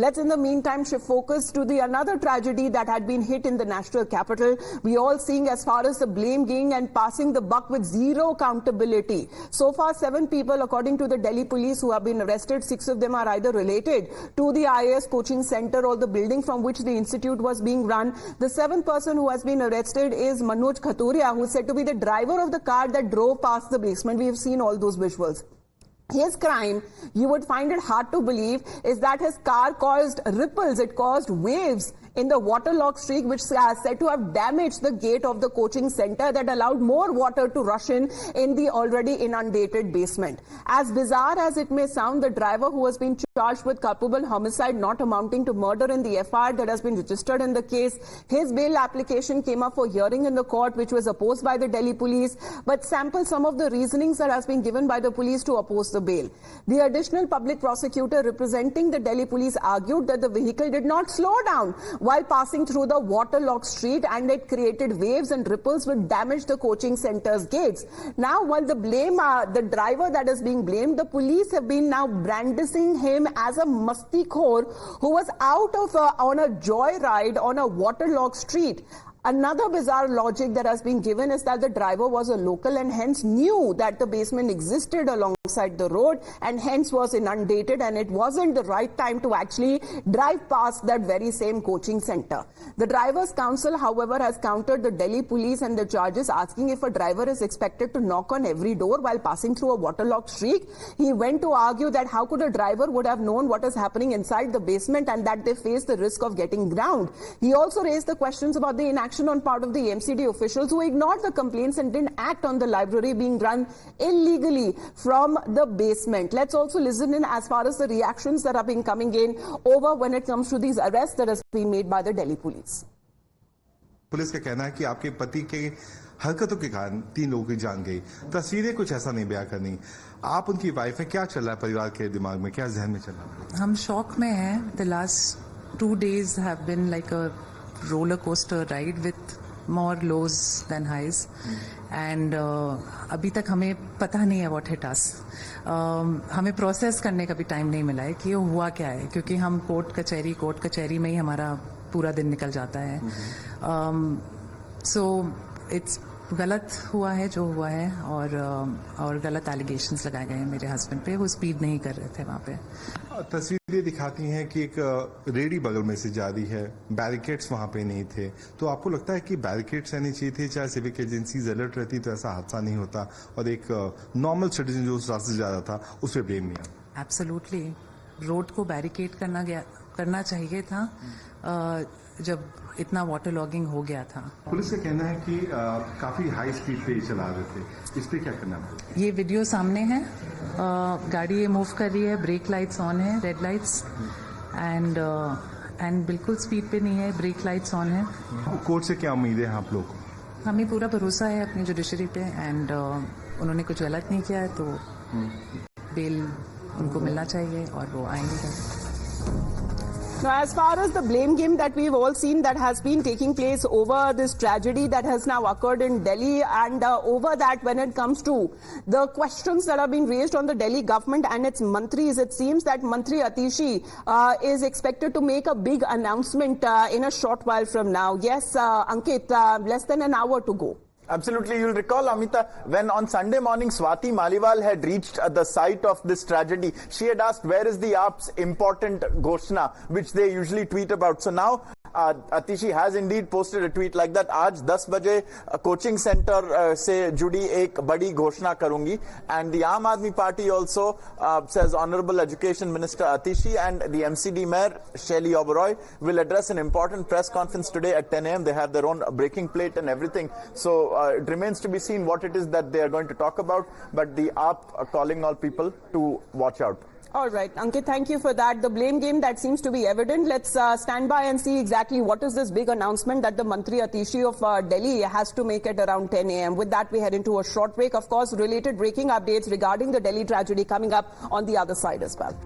Let's in the meantime shift focus to the another tragedy that had been hit in the national capital. We all seeing as far as the blame game and passing the buck with zero accountability. So far, 7 people, according to the Delhi police, who have been arrested. 6 of them are either related to the IAS coaching center or the building from which the institute was being run. The 7th person who has been arrested is Manoj Khaturia, who is said to be the driver of the car that drove past the basement. We have seen all those visuals. His crime, you would find it hard to believe, is that his car caused ripples, it caused waves in the waterlogged street, which is said to have damaged the gate of the coaching center that allowed more water to rush in the already inundated basement. As bizarre as it may sound, the driver who has been charged with culpable homicide not amounting to murder in the FIR that has been registered in the case, his bail application came up for hearing in the court, which was opposed by the Delhi police, but sample some of the reasonings that has been given by the police to oppose the bail. The additional public prosecutor representing the Delhi police argued that the vehicle did not slow down while passing through the waterlogged street, and it created waves and ripples which damaged the coaching center's gates. Now, while the driver that is being blamed, the police have been now brandishing him as a masti-khor who was out of on a joyride on a waterlogged street. Another bizarre logic that has been given is that the driver was a local and hence knew that the basement existed alongside the road and hence was inundated, and it wasn't the right time to actually drive past that very same coaching center. The driver's counsel, however, has countered the Delhi police and the charges, asking if a driver is expected to knock on every door while passing through a waterlogged street. He went to argue that how could a driver would have known what is happening inside the basement and that they face the risk of getting drowned. He also raised the questions about the inaction on part of the MCD officials who ignored the complaints and didn't act on the library being run illegally from the basement. Let's also listen in as far as the reactions that have been coming in over when it comes to these arrests that has been made by the Delhi police. Police का कहना है कि आपके पति के हरकतों के कारण 3 लोगों की जान गई। तस्वीरें कुछ ऐसा नहीं बयां करनी। आप उनकी वाइफ हैं, क्या चल रहा है परिवार के दिमाग में, क्या जहन में चल रहा है? हम शॉक में हैं। The last 2 days have been like a roller coaster ride with more lows than highs, and अभी तक हमें पता नहीं है what hit us. हमें प्रोसेस करने का भी टाइम नहीं मिला है कि ये हुआ क्या है, क्योंकि हम कोर्ट कचहरी में ही हमारा पूरा दिन निकल जाता है. सो इट्स गलत हुआ है जो हुआ है, और गलत एलिगेशंस लगाए गए हैं मेरे हस्बैंड पे. वो स्पीड नहीं कर रहे थे वहाँ पे. तस्वीरें दिखाती हैं कि एक रेडी बगल में से जा रही है, बैरिकेड्स वहाँ पे नहीं थे. तो आपको लगता है कि बैरिकेड्स रहने चाहिए थे, चाहे सिविक एजेंसीज अलर्ट रहती तो ऐसा हादसा नहीं होता और एक नॉर्मल सिटीजन जो उस रास्ते से जा रहा था उस पर ब्लेम नहीं आता? एब्सोल्युटली. रोड को बैरिकेड करना चाहिए था जब इतना वाटर लॉगिंग हो गया था. पुलिस का कहना है कि काफी हाई स्पीड पे चला रहे थे, इस पे क्या करना है? ये वीडियो सामने है. गाड़ी मूव कर रही है, ब्रेक लाइट्स ऑन है, रेड लाइट्स, एंड बिल्कुल स्पीड पे नहीं है, ब्रेक लाइट्स ऑन है. कोर्ट से क्या उम्मीद है आप लोग? हमें पूरा भरोसा है अपनी जुडिशरी पे, एंड उन्होंने कुछ गलत नहीं किया है तो बेल उनको मिलना चाहिए और वो आएंगे. Now, as far as the blame game that we've all seen that has been taking place over this tragedy that has now occurred in Delhi, and over that when it comes to the questions that are being raised on the Delhi government and its mantris, it seems that Mantri Atishi is expected to make a big announcement in a short while from now. Yes, Ankit, less than an hour to go. Absolutely. You'll recall, Amita, when on Sunday morning Swati Maliwal had reached the site of this tragedy, she had asked where is the AAP's important Ghoshna, which they usually tweet about. So now Atishi has indeed posted a tweet like that. आज 10 बजे coaching centre से जुड़ी एक बड़ी घोषणा करूंगी. And the Aam Aadmi Party also says Honorable Education Minister Atishi and the MCD Mayor Shelly Oberoi will address an important press conference today at 10 a.m. They have their own breaking plate and everything. So it remains to be seen what it is that they are going to talk about. But the AAP are calling all people to watch out. All right, Ankit, thank you for that. The blame game that seems to be evident. Let's stand by and see exactly what is this big announcement that the Mantri Atishi of Delhi has to make at around 10 a.m. With that, we head into a short break. Of course, related breaking updates regarding the Delhi tragedy coming up on the other side as well.